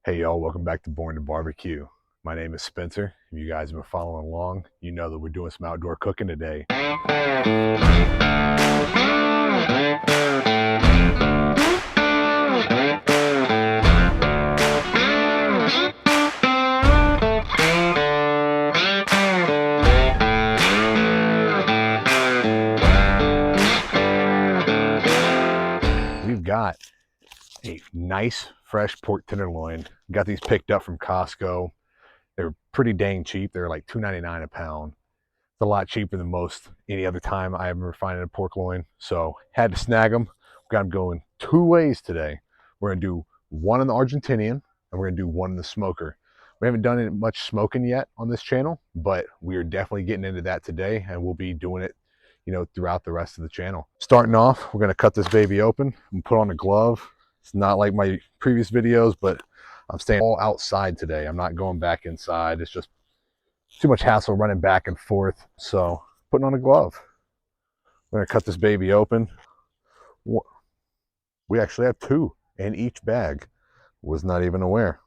Hey y'all, welcome back to Born to Barbecue. My name is Spencer. If you guys have been following along, you know that we're doing some outdoor cooking today. We've got a nice fresh pork tenderloin. Got these picked up from Costco. They're pretty dang cheap. They're like $2.99 a pound. It's a lot cheaper than most any other time I ever finding a pork loin. So had to snag them. We got them going two ways today. We're gonna do one in the Argentinian and we're gonna do one in the smoker. We haven't done much smoking yet on this channel, but we are definitely getting into that today, and we'll be doing it, throughout the rest of the channel. Starting off, we're gonna cut this baby open and put on a glove. It's not like my previous videos, but I'm staying all outside today. I'm not going back inside. It's just too much hassle running back and forth. So putting on a glove. We're gonna cut this baby open. We actually have two in each bag. Was not even aware.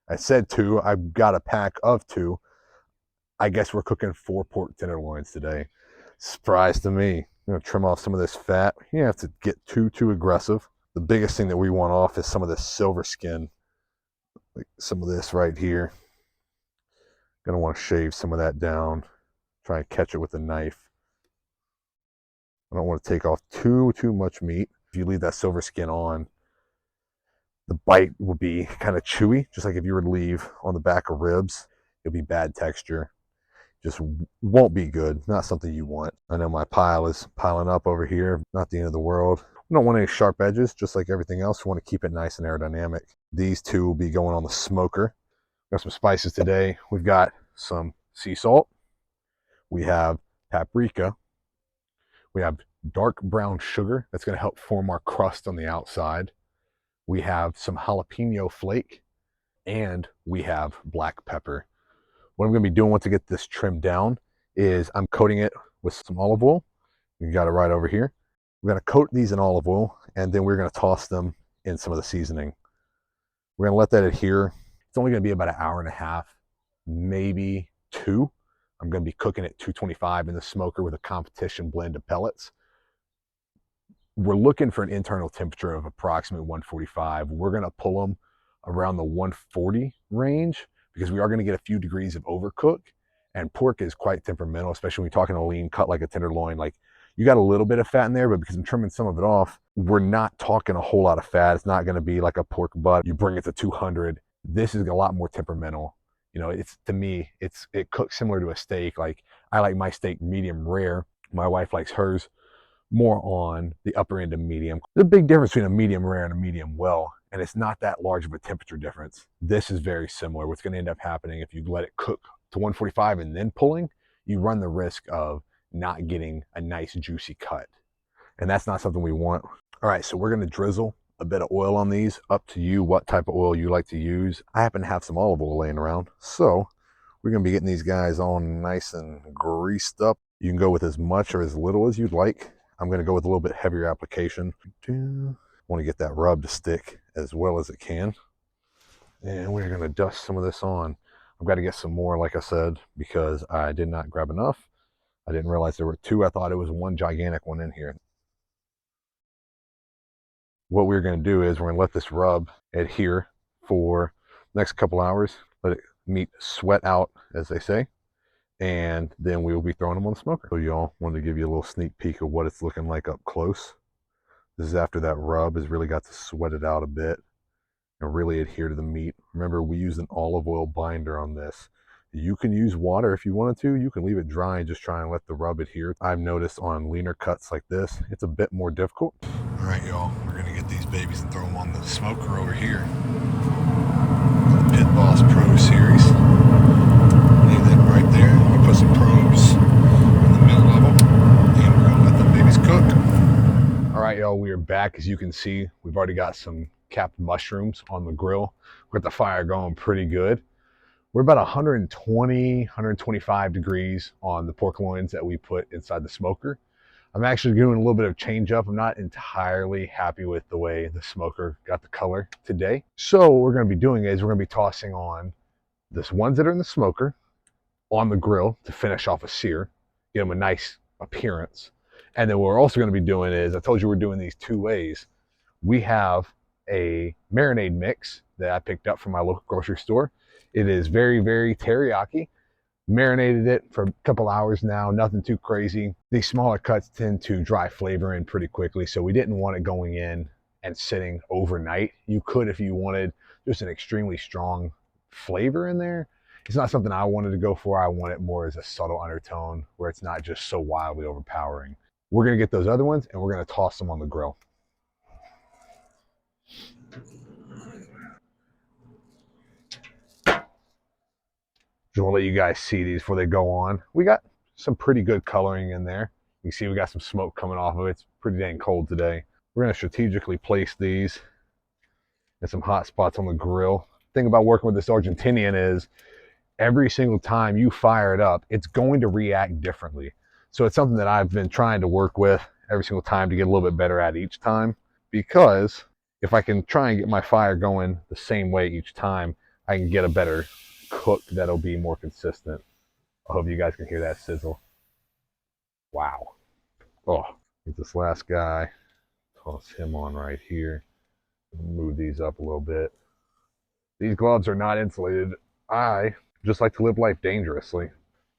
I said two. I've got a pack of two. I guess we're cooking 4 pork tenderloins today. Surprise to me. I'm gonna trim off some of this fat. You don't have to get too aggressive. The biggest thing that we want off is some of this silver skin. Like some of this right here. Gonna want to shave some of that down. Try and catch it with a knife. I don't want to take off too much meat. If you leave that silver skin on, the bite will be kind of chewy, just like if you were to leave on the back of ribs. It'll be bad texture. Just won't be good. Not something you want. I know my pile is piling up over here. Not the end of the world. We don't want any sharp edges, just like everything else. We want to keep it nice and aerodynamic. These two will be going on the smoker. Got some spices today. We've got some sea salt. We have paprika. We have dark brown sugar. That's going to help form our crust on the outside. We have some jalapeno flake. And we have black pepper. What I'm going to be doing once I get this trimmed down is I'm coating it with some olive oil. You got it right over here. We're going to coat these in olive oil, and then we're going to toss them in some of the seasoning. We're going to let that adhere. It's only going to be about an hour and a half, maybe 2. I'm going to be cooking at 225 in the smoker with a competition blend of pellets. We're looking for an internal temperature of approximately 145. We're going to pull them around the 140 range because we are going to get a few degrees of overcook, and pork is quite temperamental, especially when you're talking a lean cut like a tenderloin. Like, you got a little bit of fat in there, but because I'm trimming some of it off, we're not talking a whole lot of fat. It's not going to be like a pork butt. You bring it to 200. This is a lot more temperamental. It's, to me, it cooks similar to a steak. Like, I like my steak medium rare. My wife likes hers more on the upper end of medium. There's a big difference between a medium rare and a medium well, and it's not that large of a temperature difference. This is very similar. What's going to end up happening if you let it cook to 145 and then pulling, you run the risk of not getting a nice juicy cut, and that's not something we want. All right, so we're going to drizzle a bit of oil on these. Up to you what type of oil you like to use. I happen to have some olive oil laying around, so we're going to be getting these guys all nice and greased up. You can go with as much or as little as you'd like. I'm going to go with a little bit heavier application. Want to get that rub to stick as well as it can, and we're going to dust some of this on. I've got to get some more, like I said, because I did not grab enough. I didn't realize there were 2. I thought it was one gigantic one in here. What we're going to do is we're going to let this rub adhere for the next couple hours. Let it meat sweat out, as they say, and then we will be throwing them on the smoker. So y'all, wanted to give you a little sneak peek of what it's looking like up close. This is after that rub has really got to sweat it out a bit and really adhere to the meat. Remember, we use an olive oil binder on this. You can use water if you wanted to. You can leave it dry and just try and let the rub adhere. I've noticed on leaner cuts like this, it's a bit more difficult. All right, y'all, we're going to get these babies and throw them on the smoker over here. The Pit Boss Pro Series. Leave them right there. I'm going to put some probes in the middle level, and we're going to let the babies cook. All right, y'all, we are back. As you can see, we've already got some capped mushrooms on the grill. We've got the fire going pretty good. We're about 120, 125 degrees on the pork loins that we put inside the smoker. I'm actually doing a little bit of change up. I'm not entirely happy with the way the smoker got the color today. So what we're going to be doing is we're going to be tossing on the ones that are in the smoker on the grill to finish off a sear, give them a nice appearance. And then what we're also going to be doing is, I told you we're doing these 2 ways. We have a marinade mix that I picked up from my local grocery store. It is very, very teriyaki. Marinated it for a couple hours now, nothing too crazy. These smaller cuts tend to dry flavor in pretty quickly, so we didn't want it going in and sitting overnight. You could if you wanted just an extremely strong flavor in there. It's not something I wanted to go for. I want it more as a subtle undertone where it's not just so wildly overpowering. We're gonna get those other ones and we're gonna toss them on the grill. Just want to let you guys see these before they go on. We got some pretty good coloring in there. You can see we got some smoke coming off of it. It's pretty dang cold today. We're going to strategically place these in some hot spots on the grill. The thing about working with this Argentinian is every single time you fire it up, it's going to react differently. So it's something that I've been trying to work with every single time to get a little bit better at each time, because if I can try and get my fire going the same way each time, I can get a better cook that'll be more consistent. I hope you guys can hear that sizzle. Wow. Oh, get this last guy. Toss him on right here. Move these up a little bit. These gloves are not insulated. I just like to live life dangerously.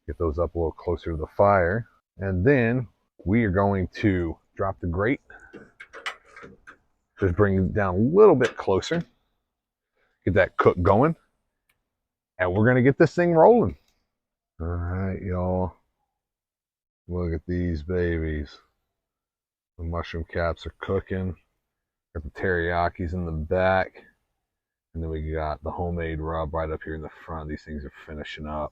Get those up a little closer to the fire. And then we are going to drop the grate. Just bring it down a little bit closer. Get that cook going. And we're going to get this thing rolling. All right, y'all. Look at these babies. The mushroom caps are cooking. Got the teriyakis in the back. And then we got the homemade rub right up here in the front. These things are finishing up.